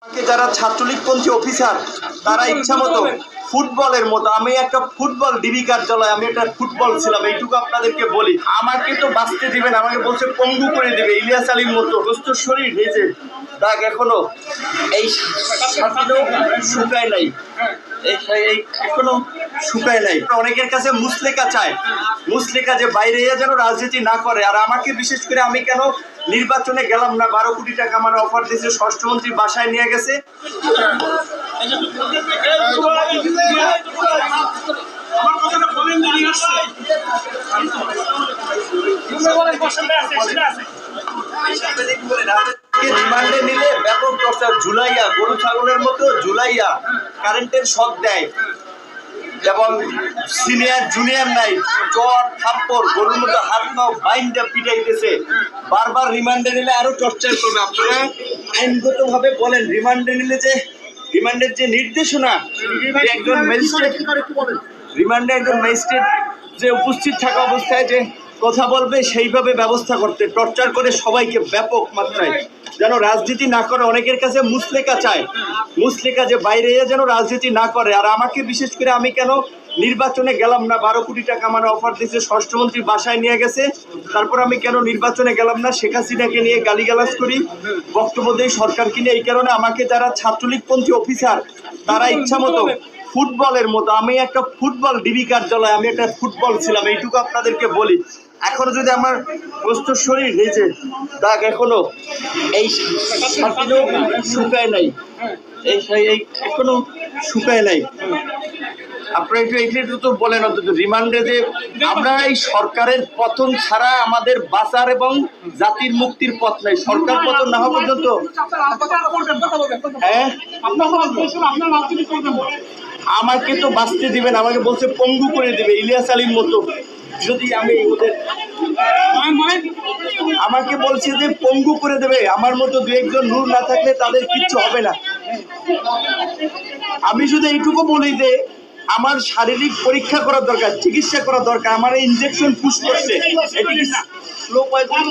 যারা ছাত্রলীগপন্থী অফিসার তারা ইচ্ছা মতো ফুটবলের মতো, আমি একটা ফুটবল ডিবি কার্যালয়, আমি একটা ফুটবল ছিলাম, এইটুকু আপনাদেরকে বলি। আমাকে তো বাঁচতে দিবেন, আমাকে বলছে পঙ্গু করে দেবে ইলিয়াস আলীর মতো। সুস্থ শরীর হয়েছে দাগ এখনো এই শুকায় নাই, এখনো শুকায় নাই। অনেকের কাছে মুসলেকা চায়, মুসলেকা যে বাইরে যেন রাজনীতি না করে। আর আমাকে বিশেষ করে আমি কেন নির্বাচনে গেলাম না, 12 কোটি টাকা আমার অফার দিয়েছে, স্বরাষ্ট্রমন্ত্রী বাসায় নিয়ে গেছে। রিমান্ডে নিলে ব্যাপক প্রচার, ঝুলাইয়া গরু ছাগলের মতো ঝুলাইয়া কারেন্টের শক দেয় এবং সিনিয়র জুনিয়র নাই, চট থাপ্পড় গরুর মতো হাত পাও বাইন্দা পিটাইতেছে। বারবার রিমান্ডে নিলে আরো টর্চার করবে। আপনারা আইনগতভাবে বলেন, রিমান্ডে নিলে যে রিমান্ডের যে নির্দেশনা, একজন ম্যাজিস্ট্রেট রিমান্ডে একজন ম্যাজিস্ট্রেট যে উপস্থিত থাকা অবস্থায় যে কথা বলবে সেইভাবে ব্যবস্থা করতে, টর্চার করে সবাইকে ব্যাপক মাত্রায় যেন রাজনীতি না করে। অনেকের কাছে মুসলেকা চায়, মুসলেকা যে বাইরে যেন রাজনীতি না করে। আর আমাকে বিশেষ করে আমি কেন নির্বাচনে গেলাম না, 12 কোটি টাকা আমার অফার দিয়েছে, স্বরাষ্ট্রমন্ত্রী বাসায় নিয়ে গেছে, তারপর আমি কেন নির্বাচনে গেলাম না, শেখ হাসিনাকে নিয়ে গালিগালাজ করি, বক্তব্য দেই সরকারকে নিয়ে। এই কারণে আমাকে যারা ছাত্রলীগপন্থী অফিসার তারা ইচ্ছা মতো ফুটবলের মতো, আমি একটা ফুটবল ডিবি কার্যালয়, আমি একটা ফুটবল ছিলাম, এইটুকু আপনাদেরকে বলি। এখনো যদি আমার প্রস্তুত শরীর হয়েছে দাগ এখনো এই শুকায় নাই, এখনো শুকায় নাই। আপনারা একটু তো বলেন অন্তত রিমান্ডে যে আমরা এই সরকারের পতন ছাড়া আমাদের বাঁচার এবং জাতির মুক্তির পথ নাই। সরকার পতন না হওয়া পর্যন্ত আমাকে তো বাঁচতে দিবেন, আমাকে বলছে পঙ্গু করে দেবে ইলিয়াস আলীর মতো। যদি আমি ওদের আমাকে বলছে যে পঙ্গু করে দেবে, আমার মতো দু একজন নূর না থাকলে তাদের কিচ্ছু হবে না। আমি শুধু এইটুকু বলি যে আমার শারীরিক পরীক্ষা করা দরকার, চিকিৎসা করা দরকার। আমার ইনজেকশন পুশ করছে, এটি কি স্লো পয়জন?